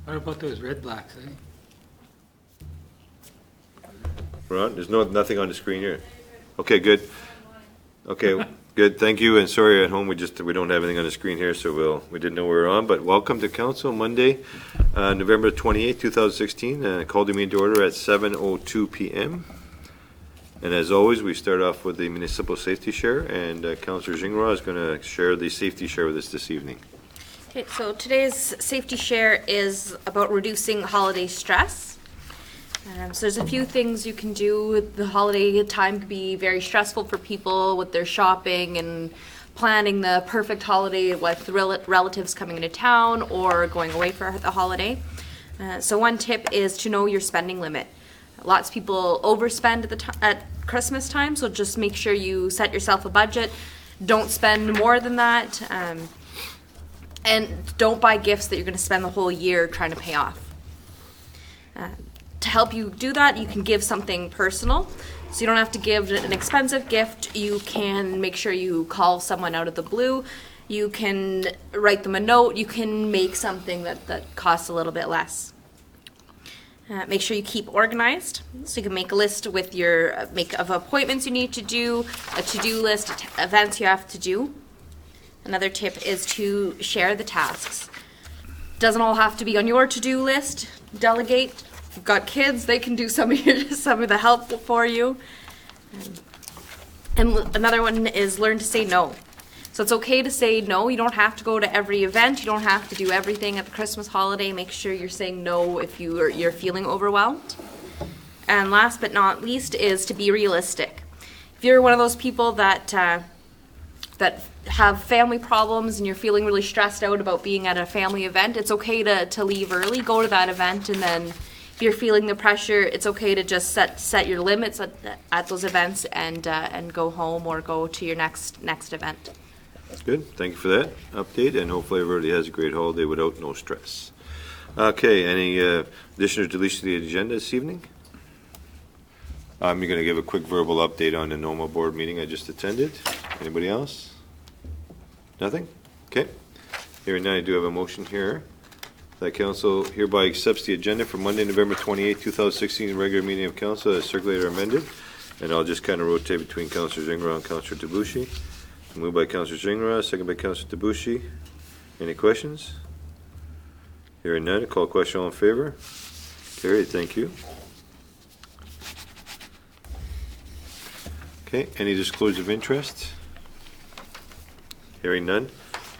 What about those red blacks, eh? We're on? There's nothing on the screen here. Okay, good. Okay, good. Thank you. And sorry at home, we don't have anything on the screen here, so we didn't know we were on. But welcome to council, Monday, November 28th, 2016. Called the meeting to order at 7:02 p.m. And as always, we start off with the municipal safety share, and Councillor Gingra is going to share the safety share with us this evening. Okay, so today's safety share is about reducing holiday stress. So there's a few things you can do. The holiday time can be very stressful for people with their shopping and planning the perfect holiday with relatives coming into town or going away for the holiday. So one tip is to know your spending limit. Lots of people overspend at Christmas time, so just make sure you set yourself a budget. Don't spend more than that. And don't buy gifts that you're going to spend the whole year trying to pay off. To help you do that, you can give something personal. So you don't have to give an expensive gift. You can make sure you call someone out of the blue. You can write them a note. You can make something that costs a little bit less. Make sure you keep organized. So you can make a list with your of appointments you need to do, a to-do list, events you have to do. Another tip is to share the tasks. Doesn't all have to be on your to-do list. Delegate. If you've got kids, they can do some of the help for you. And another one is learn to say no. So it's okay to say no. You don't have to go to every event. You don't have to do everything at the Christmas holiday. Make sure you're saying no if you're feeling overwhelmed. And last but not least is to be realistic. If you're one of those people that have family problems and you're feeling really stressed out about being at a family event, it's okay to leave early, go to that event, and then if you're feeling the pressure, it's okay to just set your limits at those events and go home or go to your next event. Good. Thank you for that update, and hopefully everybody has a great holiday without no stress. Okay, any addition or deletion to the agenda this evening? I'm going to give a quick verbal update on the NOMA board meeting I just attended. Anybody else? Nothing? Okay. Hearing none, I do have a motion here. That council hereby accepts the agenda for Monday, November 28, 2016, regular meeting of council as circulated or amended. And I'll just kind of rotate between Councillor Gingra and Councillor Debussy. Moved by Councillor Gingra, second by Councillor Debussy. Any questions? Hearing none, call question, all in favor? Carried, thank you. Okay, any disclosure of interest? Hearing none.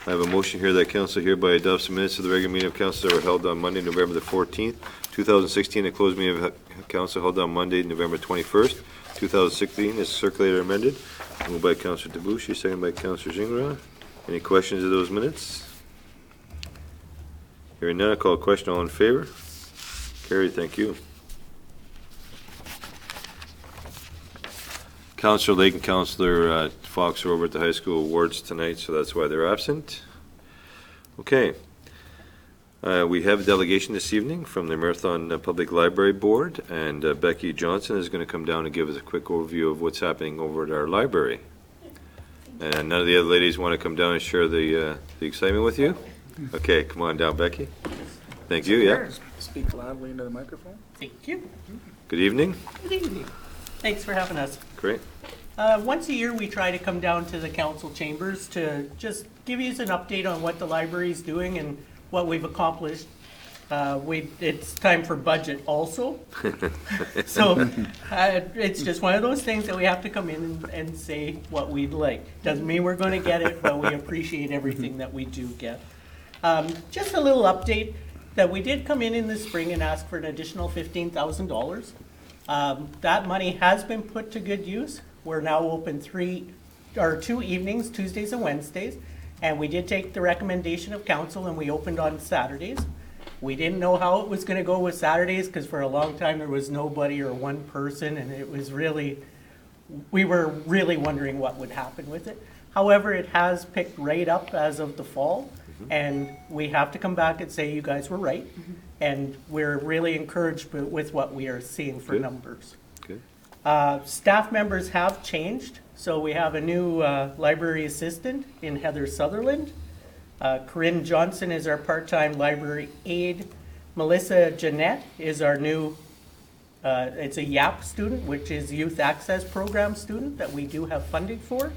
I have a motion here that council hereby adopts the minutes of the regular meeting of council that were held on Monday, November the 14th, 2016, a closed meeting of council held on Monday, November 21st, 2016, is circulated or amended. Moved by Councillor Debussy, second by Councillor Gingra. Any questions of those minutes? Hearing none, I call a question, all in favor? Carried, thank you. Councillor Lake and Councillor Fox are over at the high school awards tonight, so that's why they're absent. Okay. We have a delegation this evening from the Marathon Public Library Board, and Becky Johnson is going to come down and give us a quick overview of what's happening over at our library. And none of the other ladies want to come down and share the excitement with you? Okay, come on down, Becky. Thank you, yeah. Speak loudly into the microphone. Thank you. Good evening. Good evening. Thanks for having us. Great. Once a year we try to come down to the council chambers to just give you an update on what the library is doing and what we've accomplished. It's time for budget also. So it's just one of those things that we have to come in and say what we'd like. Doesn't mean we're going to get it, but we appreciate everything that we do get. Just a little update that we did come in the spring and ask for an additional $15,000. That money has been put to good use. We're now open 2 evenings, Tuesdays and Wednesdays, and we did take the recommendation of council and we opened on Saturdays. We didn't know how it was going to go with Saturdays because for a long time there was nobody or one person, and it was we were really wondering what would happen with it. However, it has picked right up as of the fall, and we have to come back and say you guys were right, and we're really encouraged with what we are seeing for Good. Numbers. Good. Staff members have changed, so we have a new library assistant in Heather Sutherland. Corinne Johnson is our part-time library aide. Melissa Jeanette is our new, it's a YAP student, which is Youth Access Program student that we do have funding for.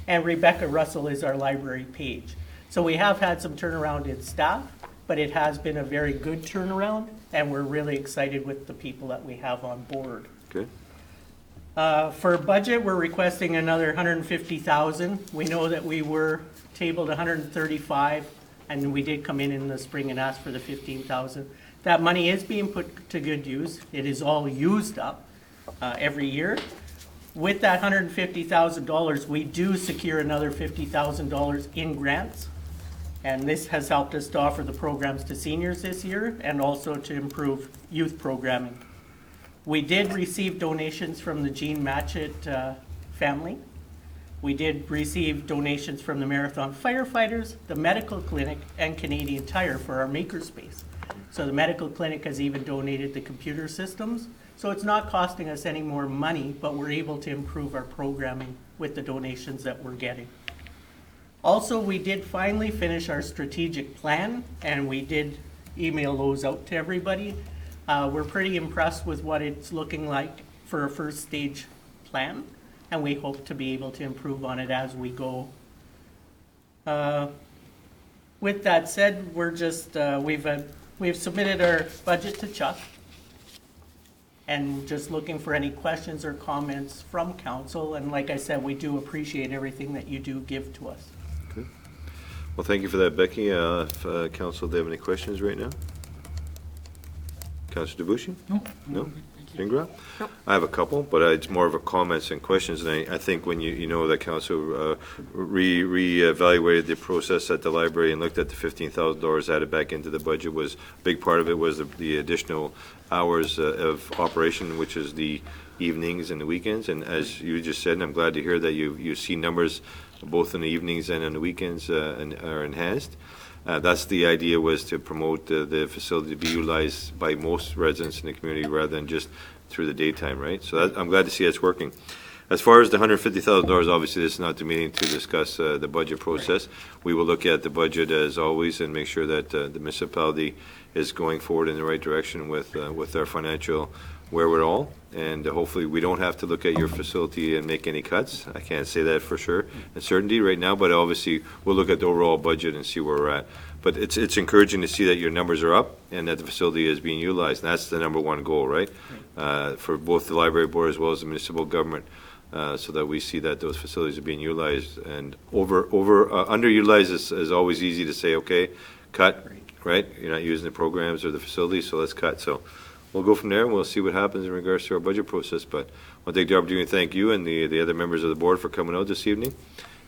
And Rebecca Russell is our library page. So we have had some turnaround in staff, but it has been a very good turnaround, and we're really excited with the people that we have on board. Okay. For budget, we're requesting another 150,000. We know that we were tabled 135, and we did come in the spring and ask for the 15,000. That money is being put to good use. It is all used up every year. With that $150,000, we do secure another $50,000 in grants. And this has helped us to offer the programs to seniors this year and also to improve youth programming. We did receive donations from the Jean Matchett family. We did receive donations from the Marathon firefighters, the medical clinic, and Canadian Tire for our makerspace. So the medical clinic has even donated the computer systems. So it's not costing us any more money, but we're able to improve our programming with the donations that we're getting. Also, we did finally finish our strategic plan, and we did email those out to everybody. We're pretty impressed with what it's looking like for a first stage plan, and we hope to be able to improve on it as we go. With that said, we're just, we've submitted our budget to Chuck, and just looking for any questions or comments from council. And like I said, we do appreciate everything that you do give to us. Okay. Well, thank you for that, Becky. If council, do they have any questions right now? Councilor Debussy? No? Ingram? No. I have a couple, but it's more of a comments and questions. And I think when you know that council re-evaluated the process at the library and looked at the $15,000 added back into the budget, was a big part of it was the additional hours of operation, which is the evenings and the weekends. And as you just said, and I'm glad to hear that you see numbers both in the evenings and on the weekends are enhanced. That's the idea, was to promote the facility to be utilized by most residents in the community rather than just through the daytime, right? So I'm glad to see it's working. As far as the $150,000, obviously this is not the meeting to discuss the budget process. We will look at the budget as always and make sure that the municipality is going forward in the right direction with our financial wherewithal. And hopefully we don't have to look at your facility and make any cuts. I can't say that for sure and certainty right now, but obviously we'll look at the overall budget and see where we're at. But it's encouraging to see that your numbers are up and that the facility is being utilized. And that's the number one goal, right? For both the library board as well as the municipal government, so that we see that those facilities are being utilized. And underutilized is always easy to say, okay, cut, right? You're not using the programs or the facilities, so let's cut. So we'll go from there, and we'll see what happens in regards to our budget process. But I'll take the opportunity to thank you and the other members of the board for coming out this evening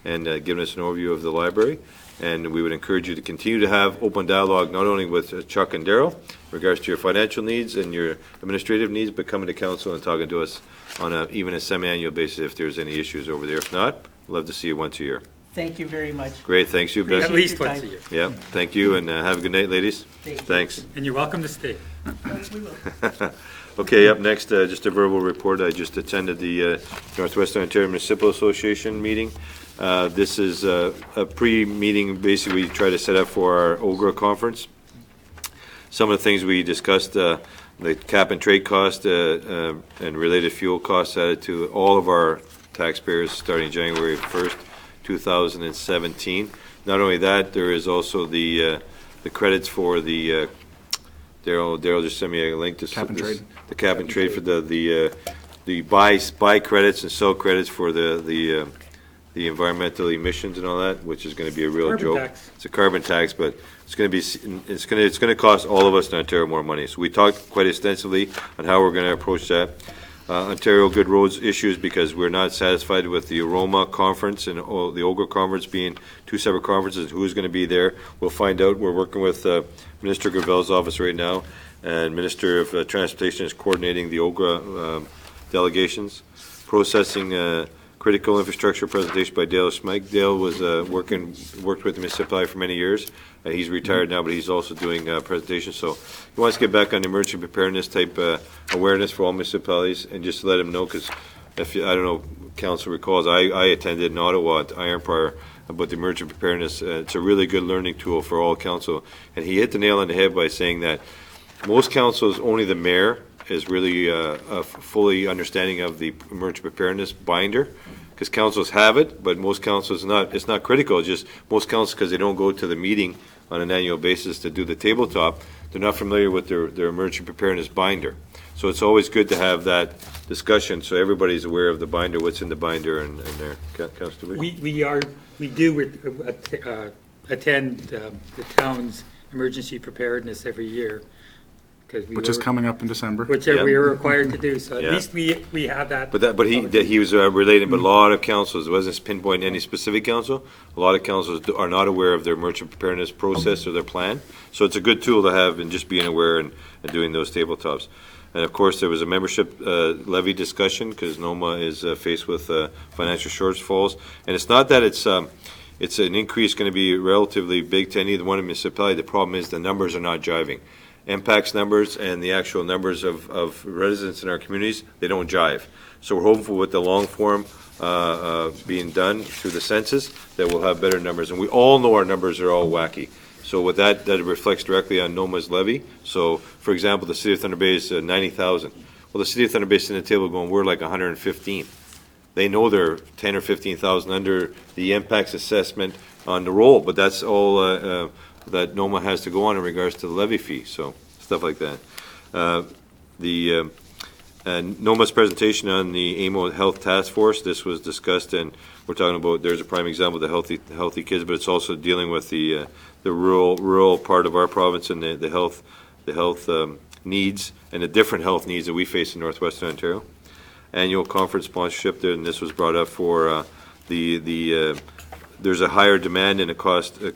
and giving us an overview of the library. And we would encourage you to continue to have open dialogue, not only with Chuck and Daryl, in regards to your financial needs and your administrative needs, but coming to council and talking to us on even a semi-annual basis if there's any issues over there. If not, love to see you once a year. Thank you very much. Great, thanks you, Beth. At least once a year. Yeah, thank you, and have a good night, ladies. Thank you. Thanks. And you're welcome to stay. We will. Okay, up next, just a verbal report. I just attended the Northwestern Ontario Municipal Association meeting. This is a pre-meeting, basically we try to set up for our OGRA conference. Some of the things we discussed, the cap and trade cost and related fuel costs added to all of our taxpayers starting January 1st, 2017. Not only that, there is also the credits for the Daryl just sent me a link to Cap and trade. the cap and trade for the buy credits and sell credits for the environmental emissions and all that, which is going to be a real Carbon joke. tax. It's a carbon tax, but it's going to cost all of us in Ontario more money. So we talked quite extensively on how we're going to approach that. Ontario Good Roads issues, because we're not satisfied with the Aroma conference and the OGRA conference being two separate conferences. Who's going to be there? We'll find out. We're working with Minister Gravel's office right now, and Minister of Transportation is coordinating the OGRA delegations. Processing critical infrastructure presentation by Dale Smike. Dale was worked with the municipality for many years. He's retired now, but he's also doing presentations. So he wants to get back on emergency preparedness type awareness for all municipalities, and just to let him know, because if I don't know, council recalls, I attended in Ottawa at Iron Prior about the emergency preparedness. It's a really good learning tool for all council, and he hit the nail on the head by saying that most councils, only the mayor is really fully understanding of the emergency preparedness binder, because councils have it, but most councils not. It's not critical. It's just most councils, because they don't go to the meeting on an annual basis to do the tabletop, they're not familiar with their emergency preparedness binder. So it's always good to have that discussion, so everybody's aware of the binder, what's in the binder, and there. Councilor Lee? We do attend the town's emergency preparedness every year. Which is coming up in December. Which Yeah. we are required to do, so at Yeah. least we have that. But he was relating, but a lot of councils, it wasn't pinpointing any specific council. A lot of councils are not aware of their emergency preparedness process or their plan. So it's a good tool to have, and just being aware and doing those tabletops. And of course, there was a membership levy discussion, because NOMA is faced with financial shortfalls. And it's not that it's an increase going to be relatively big to any one municipality. The problem is the numbers are not jiving. MPAC's numbers and the actual numbers of residents in our communities, they don't jive. So we're hopeful with the long form being done through the census that we'll have better numbers. And we all know our numbers are all wacky. So with that reflects directly on NOMA's levy. So, for example, the City of Thunder Bay is 90,000. Well, the City of Thunder Bay is sitting at the table going, we're like 115. They know they're 10 or 15,000 under the impacts assessment on the roll, but that's all that NOMA has to go on in regards to the levy fee, so stuff like that. NOMA's presentation on the AMO Health Task Force, this was discussed, and we're talking about, there's a prime example of the healthy kids, but it's also dealing with the rural part of our province and the health needs and the different health needs that we face in Northwestern Ontario. Annual conference sponsorship, and this was brought up for there's a higher demand and a cost for those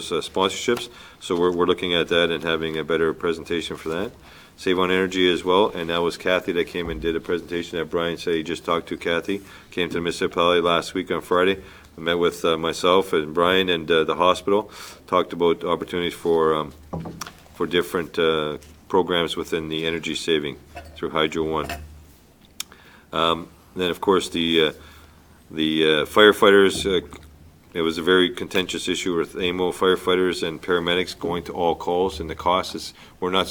sponsorships. So we're looking at that and having a better presentation for that. Save on Energy as well, and that was Kathy that came and did a presentation that Brian said he just talked to. Kathy came to the municipality last week on Friday. I met with myself and Brian and the hospital, talked about opportunities for different programs within the energy saving through Hydro One. Then, of course, the firefighters, it was a very contentious issue with AMO firefighters and paramedics going to all calls, and the costs we're not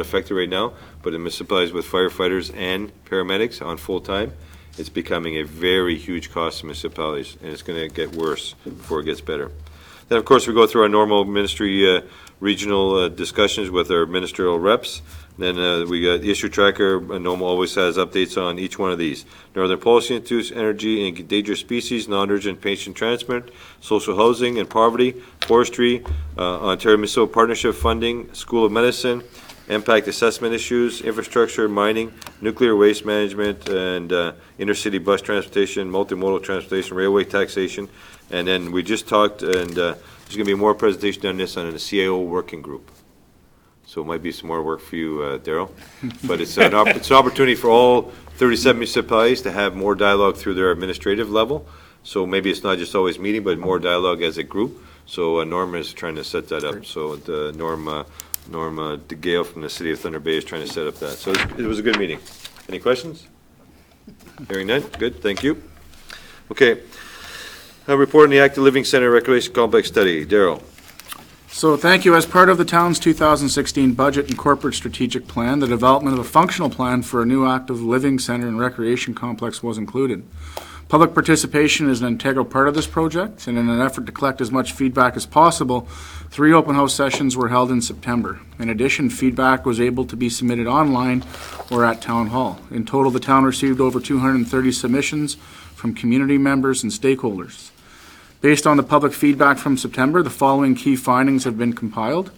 affected right now, but in municipalities with firefighters and paramedics on full time, it's becoming a very huge cost to municipalities, and it's going to get worse before it gets better. Then, of course, we go through our normal ministry regional discussions with our ministerial reps. Then we got the issue tracker, and NOMA always has updates on each one of these. Northern Policy Institute's energy and endangered species, non-urgent patient transport, social housing and poverty, forestry, Ontario Municipal Partnership funding, School of Medicine, impact assessment issues, infrastructure, mining, nuclear waste management, and intercity bus transportation, multimodal transportation, railway taxation. And then we just talked, and there's going to be more presentation on this on the CAO working group. So it might be some more work for you, Daryl. But it's an opportunity for all 37 municipalities to have more dialogue through their administrative level. So maybe it's not just always meeting, but more dialogue as a group. So Norma is trying to set that up. So Norma DeGale from the City of Thunder Bay is trying to set up that. So it was a good meeting. Any questions? Hearing none? Good, thank you. Okay. Report on the Active Living Center Recreation Complex Study. Daryl. So thank you. As part of the town's 2016 budget and corporate strategic plan, the development of a functional plan for a new active living center and recreation complex was included. Public participation is an integral part of this project, and in an effort to collect as much feedback as possible, 3 open house sessions were held in September. In addition, feedback was able to be submitted online or at Town Hall. In total, the town received over 230 submissions from community members and stakeholders. Based on the public feedback from September, the following key findings have been compiled.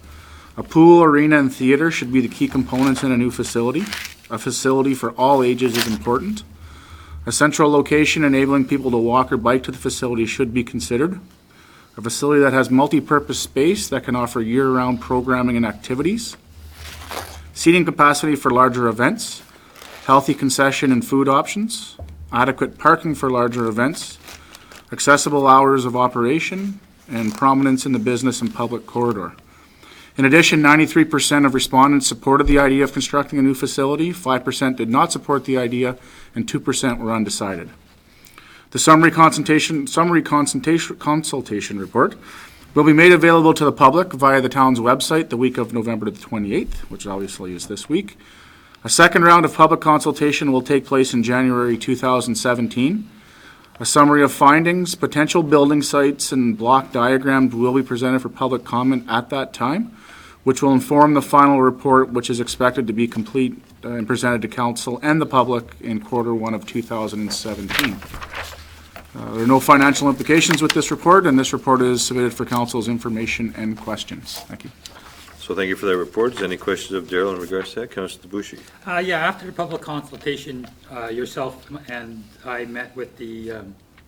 A pool, arena, and theater should be the key components in a new facility. A facility for all ages is important. A central location enabling people to walk or bike to the facility should be considered. A facility that has multi-purpose space that can offer year-round programming and activities. Seating capacity for larger events. Healthy concession and food options. Adequate parking for larger events. Accessible hours of operation, and prominence in the business and public corridor. In addition, 93% of respondents supported the idea of constructing a new facility, 5% did not support the idea, and 2% were undecided. The summary consultation report will be made available to the public via the town's website the week of November the 28th, which obviously is this week. A second round of public consultation will take place in January 2017. A summary of findings, potential building sites, and block diagrams will be presented for public comment at that time, which will inform the final report, which is expected to be complete and presented to council and the public in Q1 of 2017. There are no financial implications with this report, and this report is submitted for council's information and questions. Thank you. So thank you for that report. Is there any questions of Daryl in regards to that? Councilor Debussy? Yeah, after the public consultation, yourself and I met with the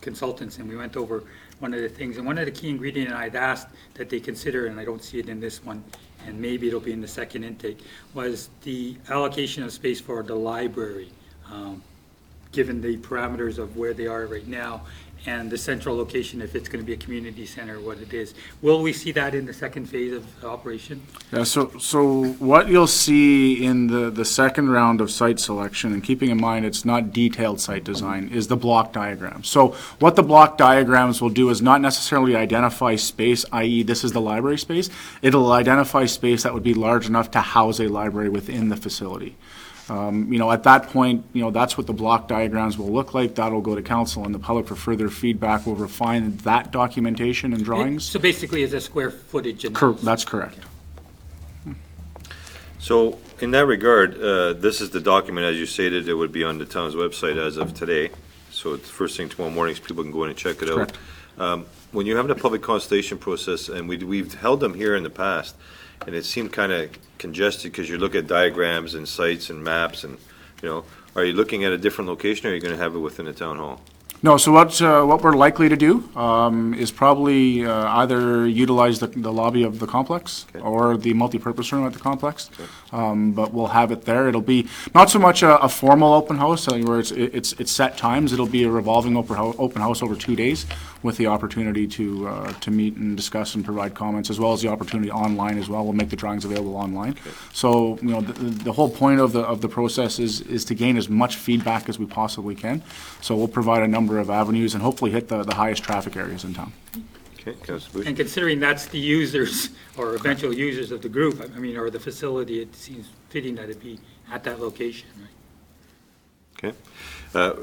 consultants, and we went over one of the things. And one of the key ingredients I'd asked that they consider, and I don't see it in this one, and maybe it'll be in the second intake, was the allocation of space for the library, given the parameters of where they are right now, and the central location, if it's going to be a community center, what it is. Will we see that in the second phase of operation? Yeah, so what you'll see in the second round of site selection, and keeping in mind it's not detailed site design, is the block diagram. So what the block diagrams will do is not necessarily identify space, i.e. this is the library space. It'll identify space that would be large enough to house a library within the facility. At that point, that's what the block diagrams will look like. That'll go to council and the public for further feedback. We'll refine that documentation and drawings. So basically, it's a square footage. That's correct. So in that regard, this is the document, as you stated, it would be on the town's website as of today. So it's first thing tomorrow morning, so people can go in and check it out. When you have the public consultation process, and we've held them here in the past, and it seemed kind of congested because you look at diagrams and sites and maps and, are you looking at a different location or are you going to have it within the town hall? No, so what we're likely to do is probably either utilize the lobby of the complex or the multipurpose room at the complex, but we'll have it there. It'll be not so much a formal open house where it's set times. It'll be a revolving open house over 2 days with the opportunity to meet and discuss and provide comments, as well as the opportunity online as well. We'll make the drawings available online. So the whole point of the process is to gain as much feedback as we possibly can. So we'll provide a number of avenues and hopefully hit the highest traffic areas in town. Okay, Councilor Bush. And considering that's the users or eventual users of the group, or the facility, it seems fitting that it be at that location, right? Okay.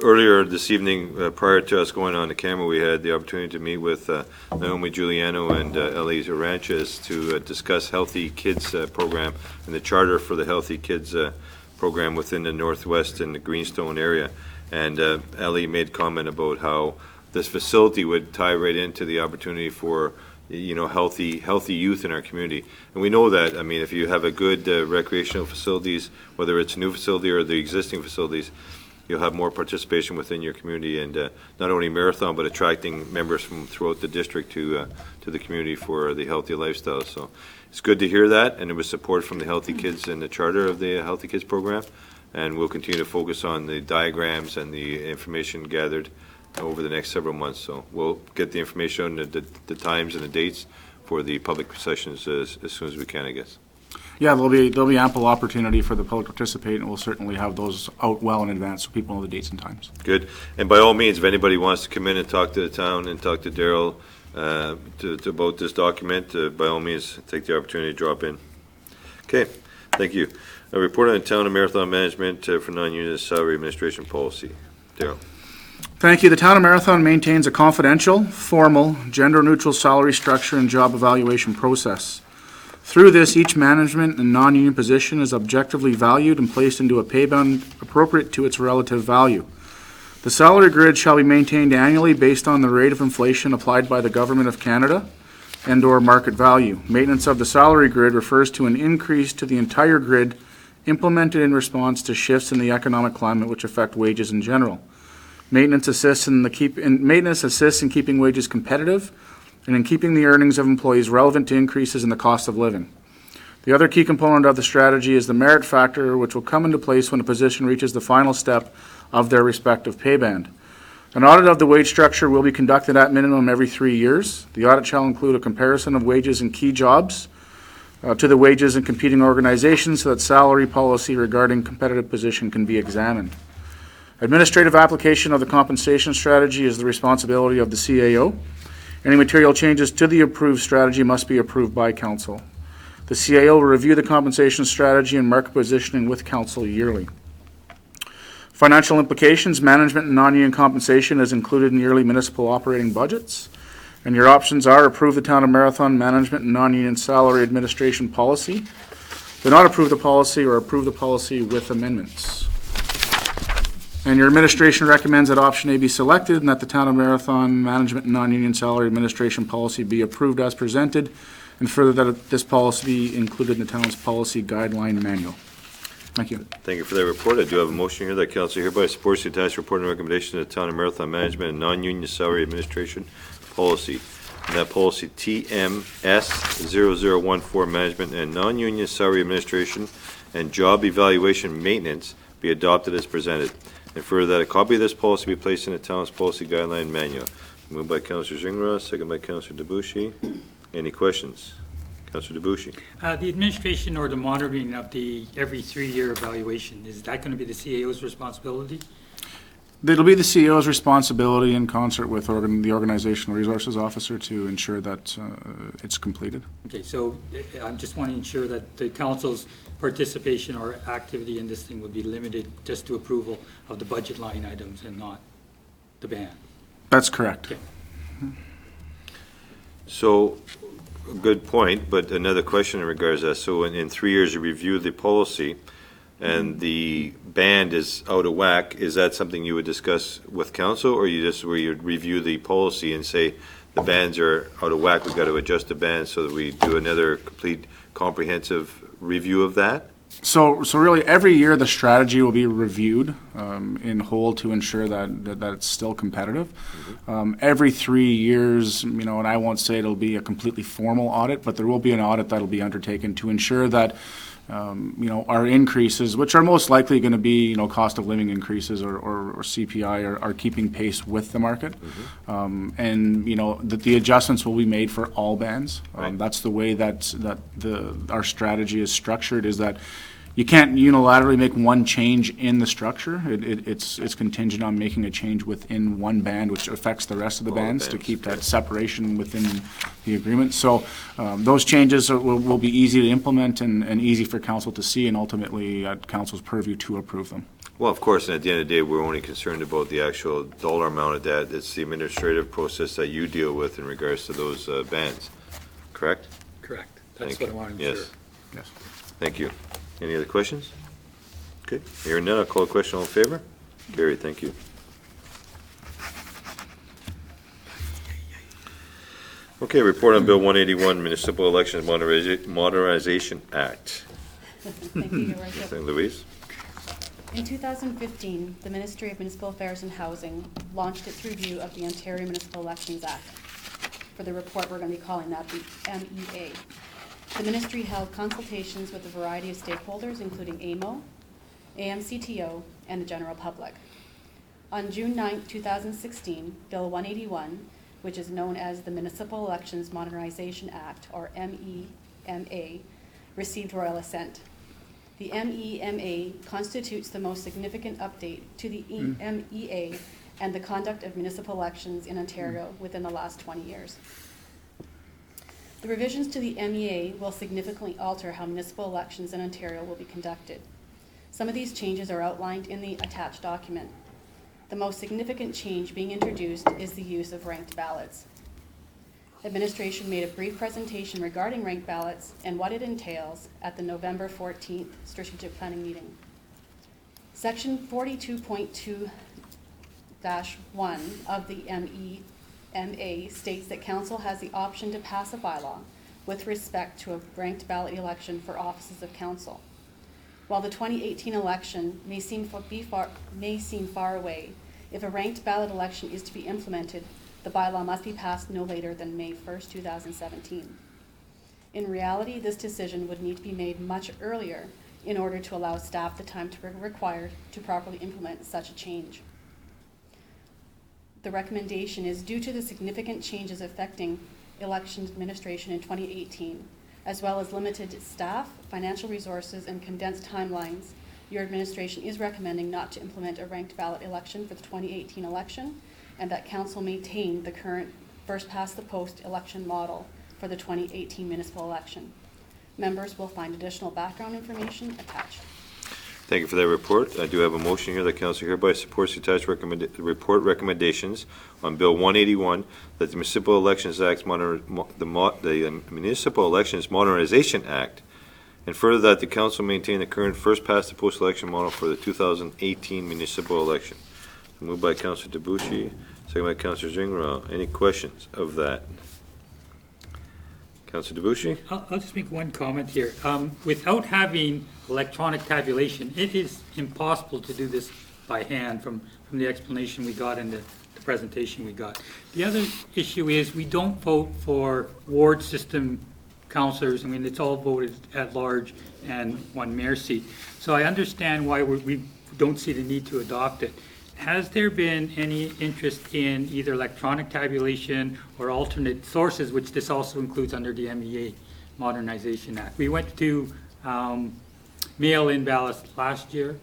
Earlier this evening, prior to us going on the camera, we had the opportunity to meet with Naomi Giuliano and Elise Ranches to discuss Healthy Kids program and the charter for the Healthy Kids program within the Northwest and the Greenstone area. And Ellie made comment about how this facility would tie right into the opportunity for healthy youth in our community. And we know that, if you have a good recreational facilities, whether it's a new facility or the existing facilities, you'll have more participation within your community, and not only Marathon, but attracting members from throughout the district to the community for the healthy lifestyle. So it's good to hear that, and there was support from the Healthy Kids and the charter of the Healthy Kids program, and we'll continue to focus on the diagrams and the information gathered over the next several months. So we'll get the information on the times and the dates for the public sessions as soon as we can, I guess. Yeah, there'll be ample opportunity for the public to participate, and we'll certainly have those out well in advance so people know the dates and times. Good. And by all means, if anybody wants to come in and talk to the town and talk to Daryl about this document, by all means, take the opportunity to drop in. Okay, thank you. A report on the town of Marathon management for non-union salary administration policy. Daryl. Thank you. The town of Marathon maintains a confidential, formal, gender-neutral salary structure and job evaluation process. Through this, each management and non-union position is objectively valued and placed into a pay band appropriate to its relative value. The salary grid shall be maintained annually based on the rate of inflation applied by the Government of Canada and/or market value. Maintenance of the salary grid refers to an increase to the entire grid implemented in response to shifts in the economic climate which affect wages in general. Maintenance assists in keeping wages competitive and in keeping the earnings of employees relevant to increases in the cost of living. The other key component of the strategy is the merit factor, which will come into place when a position reaches the final step of their respective pay band. An audit of the wage structure will be conducted at minimum every 3 years. The audit shall include a comparison of wages in key jobs to the wages in competing organizations so that salary policy regarding competitive position can be examined. Administrative application of the compensation strategy is the responsibility of the CAO. Any material changes to the approved strategy must be approved by council. The CAO will review the compensation strategy and market positioning with council yearly. Financial implications, management and non-union compensation is included in yearly municipal operating budgets. And your options are approve the Town of Marathon management and non-union salary administration policy, do not approve the policy, or approve the policy with amendments. And your administration recommends that option A be selected and that the Town of Marathon management and non-union salary administration policy be approved as presented, and further that this policy be included in the town's policy guideline manual. Thank you. Thank you for that report. I do have a motion here that council hereby supports the attached report and recommendation of the Town of Marathon Management and Non-Union Salary Administration Policy. And that policy TMS 0014 Management and Non-Union Salary Administration and Job Evaluation Maintenance be adopted as presented. And further that a copy of this policy be placed in the town's policy guideline manual. Moved by Councillor Zingra, second by Councillor Debussy. Any questions? Councillor Debussy. The administration or the monitoring of the every 3-year evaluation, is that going to be the CAO's responsibility? It'll be the CEO's responsibility in concert with the Organizational Resources Officer to ensure that it's completed. Okay, so I'm just want to ensure that the council's participation or activity in this thing would be limited just to approval of the budget line items and not the ban. That's correct. Okay. So, good point, but another question in regards to that. So in 3 years, you review the policy and the band is out of whack. Is that something you would discuss with council, or you just where you review the policy and say the bands are out of whack, we've got to adjust the band so that we do another complete comprehensive review of that? So really, every year the strategy will be reviewed in whole to ensure that it's still competitive. Every 3 years, and I won't say it'll be a completely formal audit, but there will be an audit that'll be undertaken to ensure that our increases, which are most likely going to be, cost of living increases or CPI, are keeping pace with the market. And, that the adjustments will be made for all bands. Right. That's the way that our strategy is structured, is that you can't unilaterally make one change in the structure. It's contingent on making a change within one band, which affects the rest of the bands to keep that separation within the agreement. So those changes will be easy to implement and easy for council to see, and ultimately at council's purview to approve them. Well, of course, and at the end of the day, we're only concerned about the actual dollar amount of that. It's the administrative process that you deal with in regards to those bands, correct? Correct. That's Thank what I you. wanted to ensure. Yes, Yes. thank you. Any other questions? Okay, hearing none, I'll call a question. All in favor? Carried, thank you. Okay, report on Bill 181, Municipal Elections Modernization Act. Thank you, Your Worship. Louise? In 2015, the Ministry of Municipal Affairs and Housing launched its review of the Ontario Municipal Elections Act. For the report, we're going to be calling that the MEA. The ministry held consultations with a variety of stakeholders, including AMO, AMCTO, and the general public. On June 9, 2016, Bill 181, which is known as the Municipal Elections Modernization Act, or MEMA, received royal assent. The MEMA constitutes the most significant update to the MEA and the conduct of municipal elections in Ontario within the last 20 years. The revisions to the MEA will significantly alter how municipal elections in Ontario will be conducted. Some of these changes are outlined in the attached document. The most significant change being introduced is the use of ranked ballots. Administration made a brief presentation regarding ranked ballots and what it entails at the November 14th strategic planning meeting. Section 42.2-1 of the MEMA states that council has the option to pass a bylaw with respect to a ranked ballot election for offices of council. While the 2018 election may seem far away, if a ranked ballot election is to be implemented, the bylaw must be passed no later than May 1st, 2017. In reality, this decision would need to be made much earlier in order to allow staff the time required to properly implement such a change. The recommendation is due to the significant changes affecting elections administration in 2018, as well as limited staff, financial resources, and condensed timelines. Your administration is recommending not to implement a ranked ballot election for the 2018 election, and that council maintain the current first past the post election model for the 2018 municipal election. Members will find additional background information attached. Thank you for that report. I do have a motion here that council hereby supports the attached report recommendations on Bill 181, that the Municipal Elections Act, the Municipal Elections Modernization Act, and further that the council maintain the current first past the post election model for the 2018 municipal election. Moved by Councilor Debuchy, second by Councilor Zingrao. Any questions of that? Councilor Debuchy? I'll just make one comment here. Without having electronic tabulation, it is impossible to do this by hand from the explanation we got and the presentation we got. The other issue is we don't vote for ward system councillors. I mean, it's all voted at large and one mayor seat. So I understand why we don't see the need to adopt it. Has there been any interest in either electronic tabulation or alternate sources, which this also includes under the MEA Modernization Act? We went to mail-in ballots last year.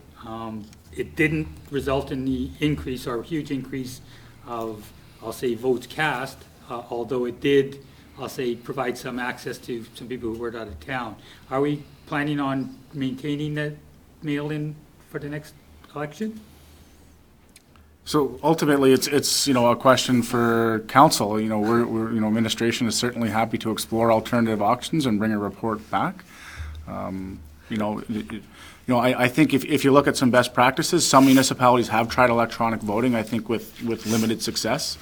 It didn't result in the increase or huge increase of, I'll say, votes cast, although it did, I'll say, provide some access to some people who were out of town. Are we planning on maintaining that mail-in for the next election? So ultimately, it's a question for council. We're administration is certainly happy to explore alternative options and bring a report back. I think if you look at some best practices, some municipalities have tried electronic voting, I think with limited success.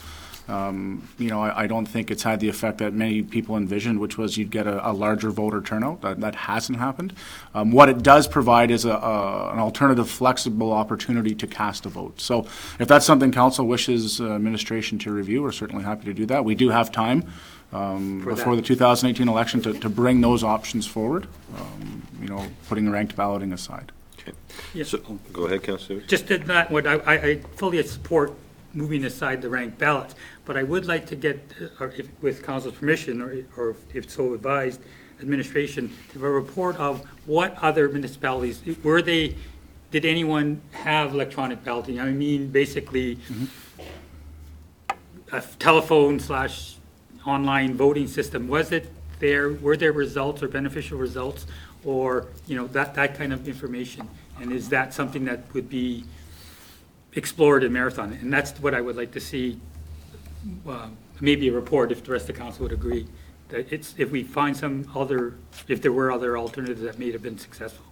I don't think it's had the effect that many people envisioned, which was you'd get a larger voter turnout. That hasn't happened. What it does provide is an alternative, flexible opportunity to cast a vote. So if that's something council wishes administration to review, we're certainly happy to do that. We do have time before the 2018 election to bring those options forward, putting ranked balloting aside. Okay. Yes. So, go ahead, Councilor. Just to that, what I fully support moving aside the ranked ballots, but I would like to get, with council's permission, or if so advised, administration, to have a report of what other municipalities, did anyone have electronic balloting? I mean, basically, a telephone/online voting system. Was it there? Were there results or beneficial results, or that kind of information? And is that something that would be explored in Marathon? And that's what I would like to see, maybe a report, if the rest of the council would agree, that if we find if there were other alternatives that may have been successful.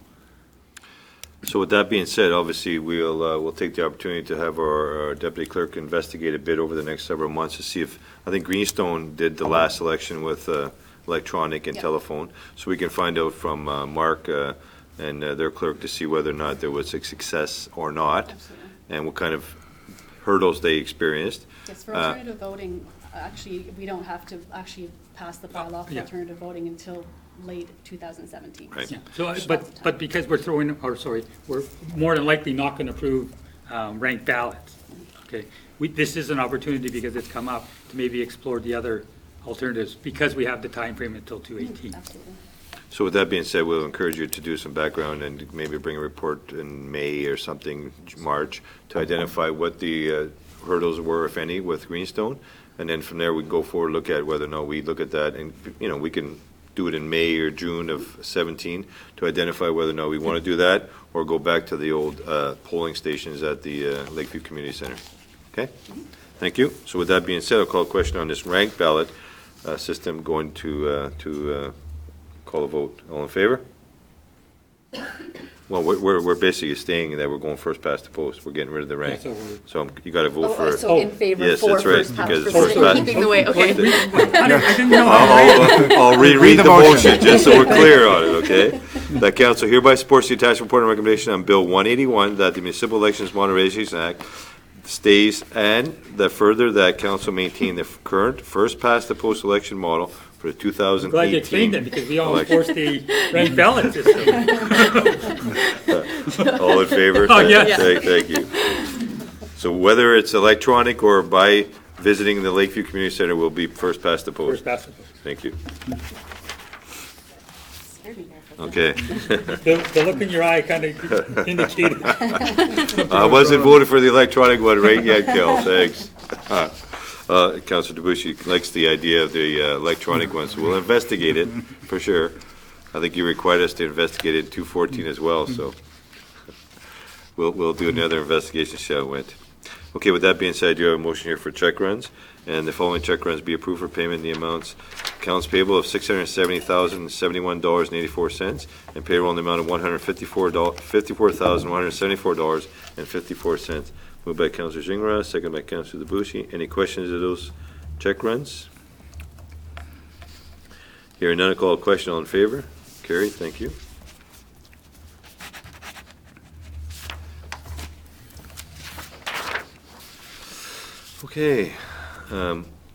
So with that being said, obviously, we'll take the opportunity to have our deputy clerk investigate a bit over the next several months to see if, I think Greenstone did the last election with electronic and telephone, so we can find out from Mark and their clerk to see whether or not there was a success or not. Absolutely. And what kind of hurdles they experienced. Yes, for alternative voting, actually, we don't have to actually pass the bylaw for Yeah. alternative voting until late 2017. Right. Yeah. So, but because we're we're more than likely not going to approve ranked ballots. Okay, this is an opportunity because it's come up to maybe explore the other alternatives because we have the time frame until 2/18. Absolutely. So with that being said, we'll encourage you to do some background and maybe bring a report in May or something, March, to identify what the hurdles were, if any, with Greenstone. And then from there, we go forward, look at whether or not we look at that. And, we can do it in May or June of 17 to identify whether or not we want to do that or go back to the old polling stations at the Lakeview Community Center. Okay? Thank you. So with that being said, I'll call a question on this ranked ballot system going to call a vote. All in favor? Well, we're basically staying that we're going first past the post. We're getting rid of the rank. Yeah, So you got to vote for. So in favor Yes, for that's right, first past because the first post, past- keeping the way, okay. I didn't know how to read it. I'll reread the the motion. motion, just so we're clear on it, okay? That council hereby supports the attached report and recommendation on Bill 181, that the Municipal Elections Modernization Act stays, and that further that council maintain the current first past the post election model for the 2018. Glad you explained that because we all election. enforce the ranked ballot system. All in favor? Oh, yes. Thank you. So whether it's electronic or by visiting the Lakeview Community Center, will be first past the post. First past the post. Thank you. Scared me there for a Okay. The look in your eye kind of indicated. I wasn't voting for the electronic one right yet, Kel, thanks. Councillor Debussy likes the idea of the electronic one, so we'll investigate it, for sure. I think you required us to investigate it in 214 as well, so we'll do another investigation, see how it went. Okay, with that being said, you have a motion here for check runs, and the following check runs be approved for payment in the amounts: accounts payable of $670,071.84, and payroll in the amount of $154,174.54. Moved by Councillor Gingras, second by Councillor Debussy. Any questions of those check runs? Hearing none, I call a question. All in favor? Carried. Thank you. Okay.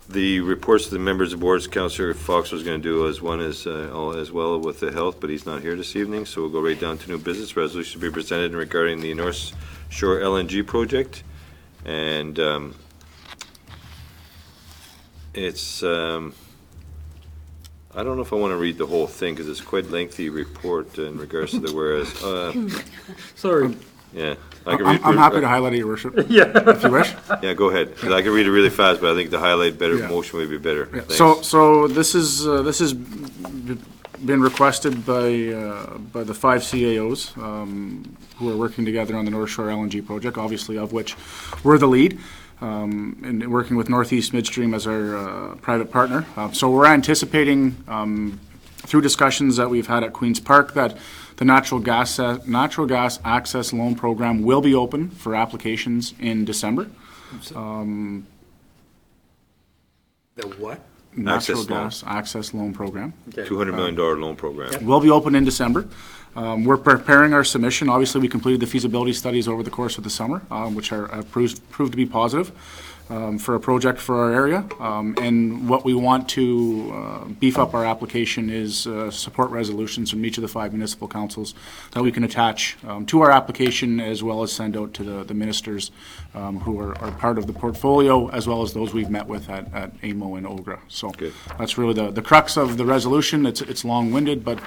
The reports to the members of boards, Councillor Fox was going to do as well with the health, but he's not here this evening, so we'll go right down to new business. Resolution to be presented regarding the North Shore LNG project, and it's I don't know if I want to read the whole thing because it's quite a lengthy report in regards to the whereas. Sorry. Yeah, I'm happy to highlight it, Your Worship. If you wish. Yeah, go ahead. 'Cause I can read it really fast, but I think the highlight better Yeah. motion would be better. Yeah. Thanks. So this has been requested by the 5 CAOs who are working together on the North Shore LNG project, obviously of which we're the lead, and working with Northeast Midstream as our private partner. So we're anticipating through discussions that we've had at Queen's Park that the natural gas access loan program will be open for applications in December. The what? Natural Access loan. gas access loan program Okay. $200 million loan program. will be open in December. We're preparing our submission. Obviously, we completed the feasibility studies over the course of the summer, which are proved to be positive for a project for our area. And what we want to beef up our application is support resolutions from each of the 5 municipal councils that we can attach to our application, as well as send out to the ministers who are part of the portfolio, as well as those we've met with at AMO and OGRA. So Good. that's really the crux of the resolution. It's long-winded, but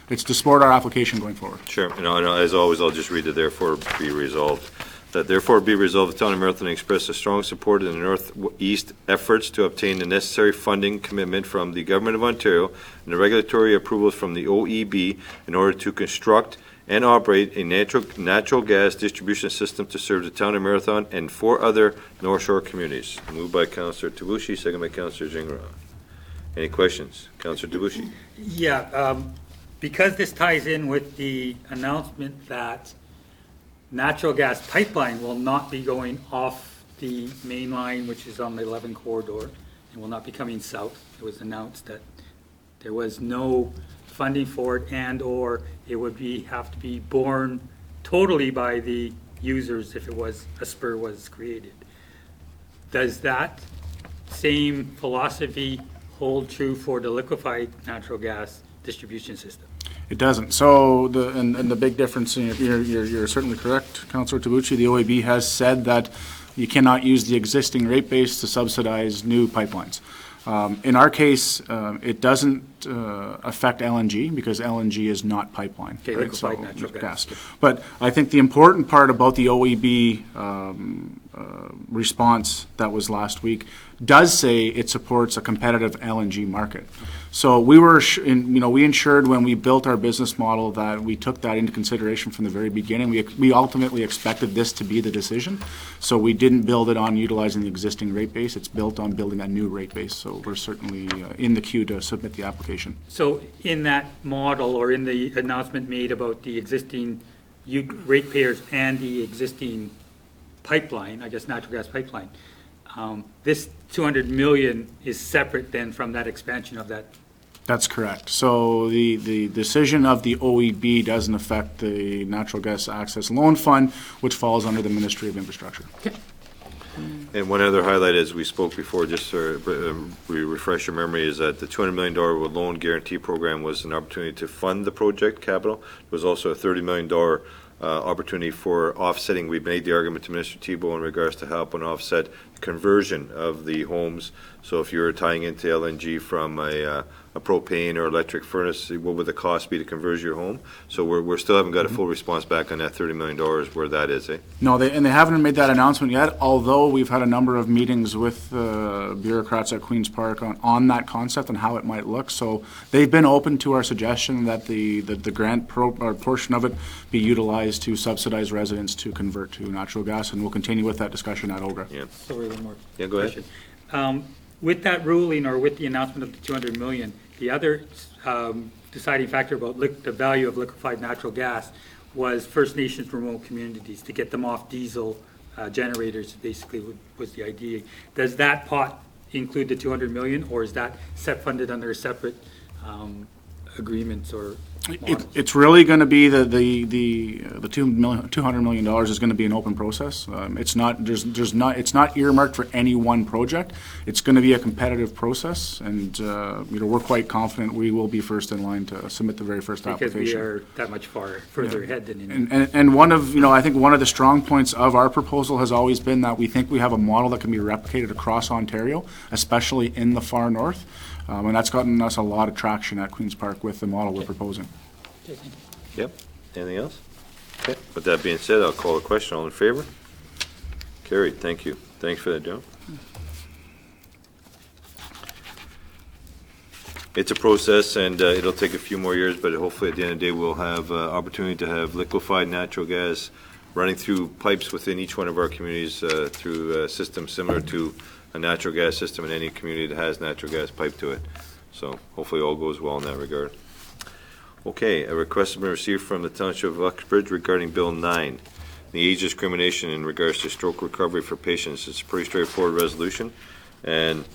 it's to support our application going forward. Sure. And as always, I'll just read it. Therefore, be resolved. That therefore be resolved, the town of Marathon express a strong support in the Northeast efforts to obtain the necessary funding commitment from the Government of Ontario and the regulatory approvals from the OEB in order to construct and operate a natural gas distribution system to serve the town of Marathon and 4 other North Shore communities. Moved by Councillor Debussy, second by Councillor Gingras. Any questions? Councillor Debussy. Yeah, because this ties in with the announcement that natural gas pipeline will not be going off the main line, which is on the 11 corridor, and will not be coming south. It was announced that there was no funding for it, and/or it would have to be borne totally by the users if a spur was created. Does that same philosophy hold true for the liquefied natural gas distribution system? It doesn't. So the big difference, and you're certainly correct, Councillor Tabucci, the OEB has said that you cannot use the existing rate base to subsidize new pipelines. In our case, it doesn't affect LNG because LNG is not pipeline. Okay, right? liquefied So, natural gas. But I think the important part about the OEB response that was last week does say it supports a competitive LNG market. So we ensured when we built our business model that we took that into consideration from the very beginning. We ultimately expected this to be the decision. So we didn't build it on utilizing the existing rate base. It's built on building a new rate base. So we're certainly in the queue to submit the application. So in that model, or in the announcement made about the existing ratepayers and the existing pipeline, I guess natural gas pipeline, this 200 million is separate then from that expansion of that. That's correct. So the decision of the OEB doesn't affect the Natural Gas Access Loan Fund, which falls under the Ministry of Infrastructure. And one other highlight, as we spoke before, just so we refresh your memory, is that the $200 million loan guarantee program was an opportunity to fund the project capital. It was also a $30 million opportunity for offsetting. We made the argument to Minister Thibeault in regards to help and offset the conversion of the homes. So if you're tying into LNG from a propane or electric furnace, what would the cost be to convert your home? So we're still haven't got a full response back on that $30 million where that is, eh? No, they haven't made that announcement yet, although we've had a number of meetings with bureaucrats at Queen's Park on that concept and how it might look. So they've been open to our suggestion that the grant or portion of it be utilized to subsidize residents to convert to natural gas, and we'll continue with that discussion at OGRA. Yeah. Sorry, one more. Yeah, go ahead. question. With that ruling or with the announcement of the 200 million, the other deciding factor about the value of liquefied natural gas was First Nations remote communities, to get them off diesel generators, basically was the idea. Does that pot include the 200 million, or is that funded under a separate agreements or models? It's really going to be the $200 million is going to be an open process. It's not earmarked for any one project. It's going to be a competitive process, and we're quite confident we will be first in line to submit the very first application. Because we are that much further ahead than in. And one of, I think one of the strong points of our proposal has always been that we think we have a model that can be replicated across Ontario, especially in the far north. And that's gotten us a lot of traction at Queen's Park with the model we're proposing. Yep. Anything else? Okay. With that being said, I'll call the question. All in favor? Carried. Thank you. Thanks for that, Joe. It's a process, and it'll take a few more years, but hopefully at the end of the day, we'll have opportunity to have liquefied natural gas running through pipes within each one of our communities through a system similar to a natural gas system in any community that has natural gas pipe to it. So hopefully all goes well in that regard. Okay, a request has been received from the Township of Uxbridge regarding Bill 9, the age discrimination in regards to stroke recovery for patients. It's a pretty straightforward resolution, and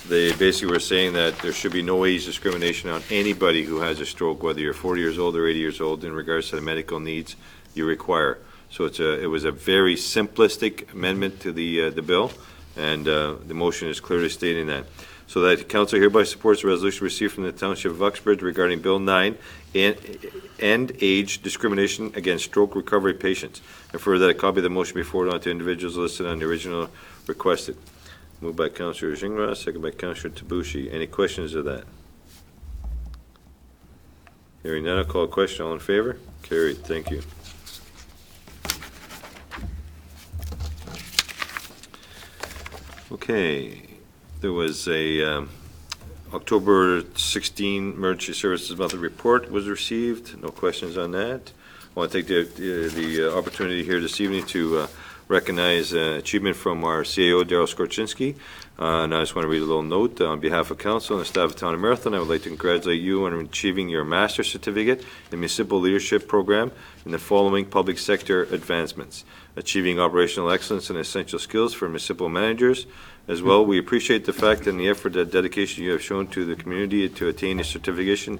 they basically were saying that there should be no age discrimination on anybody who has a stroke, whether you're 40 years old or 80 years old, in regards to the medical needs you require. So it was a very simplistic amendment to the bill, and the motion is clearly stating that. So that the council hereby supports the resolution received from the Township of Uxbridge regarding Bill 9 and age discrimination against stroke recovery patients. And further, that a copy of the motion be forwarded on to individuals listed on the original requested. Moved by Councillor Gingras, second by Councillor Tabushi. Any questions of that? Hearing none, I'll call a question. All in favor? Carried. Thank you. Okay. There was a October 16 Emergency Services Monthly Report was received. No questions on that. I want to take the opportunity here this evening to recognize achievement from our CAO, Daryl Skorczynski. And I just want to read a little note. On behalf of Council and the staff of Town of Marathon, I would like to congratulate you on achieving your Master's Certificate in Municipal Leadership Program in the following public sector advancements: achieving operational excellence and essential skills for municipal managers. As well, we appreciate the fact and the effort and dedication you have shown to the community to attain a certification,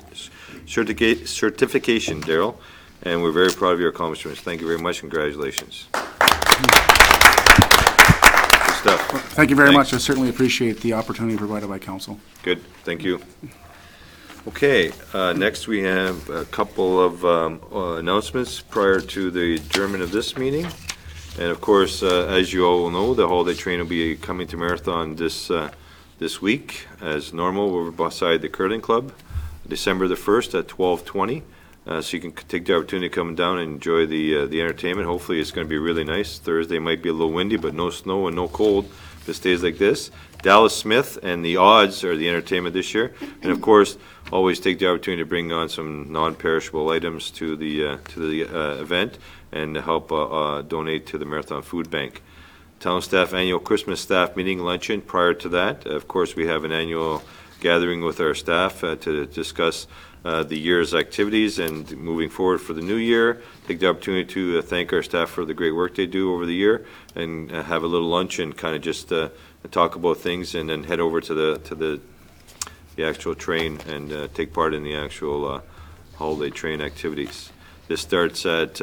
Daryl, and we're very proud of your accomplishments. Thank you very much. Congratulations. Good stuff. Thank you very Thanks. much. I certainly appreciate the opportunity provided by council. Good. Thank you. Okay. Next, we have a couple of announcements prior to the adjournment of this meeting. And of course, as you all know, the holiday train will be coming to Marathon this week, as normal, over beside the Curling Club, December the 1st at 12:20. So you can take the opportunity to come down and enjoy the entertainment. Hopefully, it's going to be really nice. Thursday might be a little windy, but no snow and no cold if it stays like this. Dallas Smith and the Odds are the entertainment this year. And of course, always take the opportunity to bring on some non-perishable items to the event and help donate to the Marathon Food Bank. Town staff annual Christmas staff meeting luncheon prior to that. Of course, we have an annual gathering with our staff to discuss the year's activities and moving forward for the new year. Take the opportunity to thank our staff for the great work they do over the year, and have a little lunch and kind of just talk about things, and then head over to the actual train and take part in the actual holiday train activities. This starts at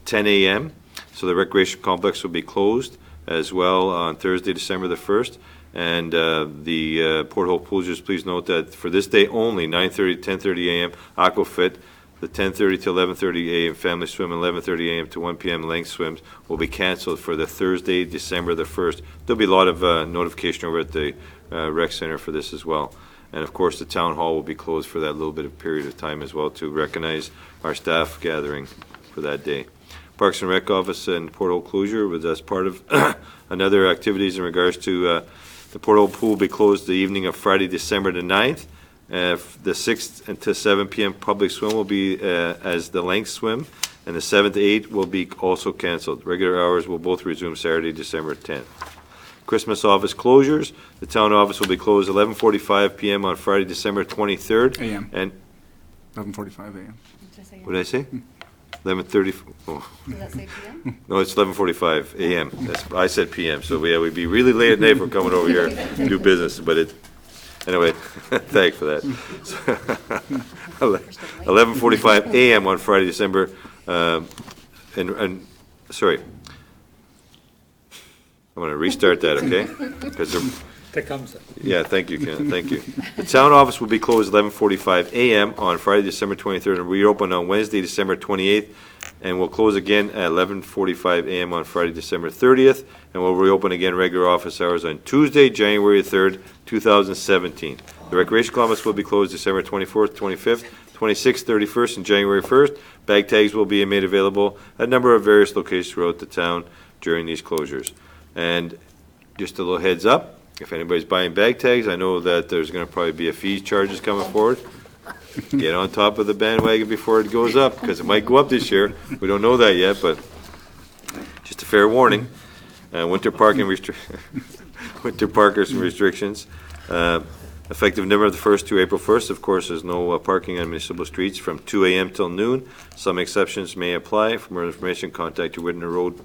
10 a.m. So the recreation complex will be closed as well on Thursday, December the 1st. And the Port Hope Poolers, please note that for this day only, 9:30 to 10:30 a.m., Aquafit, The 10:30 to 11:30 a.m. family swim and 11:30 a.m. to 1 p.m. length swims will be canceled for the Thursday, December the 1st. There'll be a lot of notification over at the rec center for this as well. And of course, the town hall will be closed for that little bit of period of time as well to recognize our staff gathering for that day. Parks and Rec office and porthole closure was as part of another activities in regards to the porthole pool will be closed the evening of Friday, December the 9th. The 6th to 7 p.m. public swim will be as the length swim, and the 7th to 8th will be also canceled. Regular hours will both resume Saturday, December 10th. Christmas office closures. The town office will be closed 11:45 p.m. on Friday, December 23rd. AM. And 11:45 a.m. Did I say what did I say? 11:30. Oh, Does that say PM? no, it's 11:45 a.m. I said p.m. So we'd be really late at night for coming over here to do business. But anyway, thanks for that. 11:45 a.m. on Friday, December. Sorry. I'm going to restart that, okay? Because Tecumseh. yeah, thank you, Ken, thank you. The town office will be closed 11:45 a.m. on Friday, December 23rd, and reopen on Wednesday, December 28th, and we'll close again at 11:45 a.m. on Friday, December 30th, and we'll reopen again regular office hours on Tuesday, January 3rd, 2017. The recreation complex will be closed December 24th, 25th, 26th, 31st, and January 1st. Bag tags will be made available at a number of various locations throughout the town during these closures. And just a little heads up, if anybody's buying bag tags, I know that there's going to probably be a fee charges coming forward. Get on top of the bandwagon before it goes up, because it might go up this year. We don't know that yet, but just a fair warning. Winter parking winter parkers and restrictions. Effective November the 1st to April 1st, of course, there's no parking on municipal streets from 2 a.m. till noon. Some exceptions may apply. For more information, contact your Winter Road.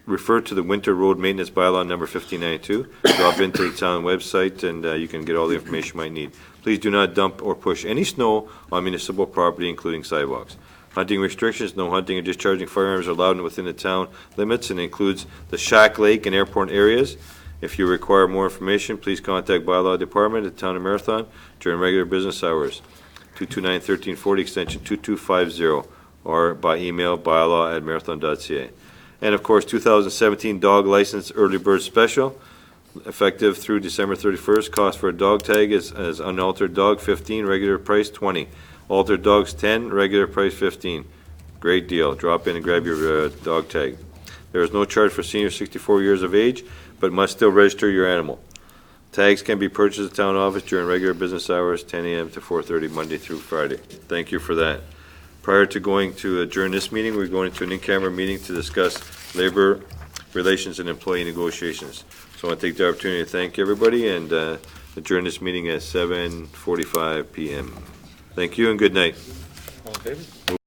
Refer to the Winter Road Maintenance Bylaw number 1592. Drop into the town website and you can get all the information you might need. Please do not dump or push any snow on municipal property, including sidewalks. Hunting restrictions, no hunting or discharging firearms are allowed within the town limits and includes the Shack Lake and airport areas. If you require more information, please contact Bylaw Department at the Town of Marathon during regular business hours, 229-1340, extension 2250, or by email, bylaw@marathon.ca. And of course, 2017 dog license early bird special, effective through December 31st. Cost for a dog tag is as unaltered dog, 15, regular price 20. Altered dogs 10, regular price 15. Great deal. Drop in and grab your dog tag. There is no charge for seniors 64 years of age, but must still register your animal. Tags can be purchased at the town office during regular business hours, 10 a.m. to 4:30, Monday through Friday. Thank you for that. Prior to going to adjourn this meeting, we're going to an in-camera meeting to discuss labor relations and employee negotiations. So I want to take the opportunity to thank everybody and adjourn this meeting at 7:45 p.m. Thank you and good night. All in favor?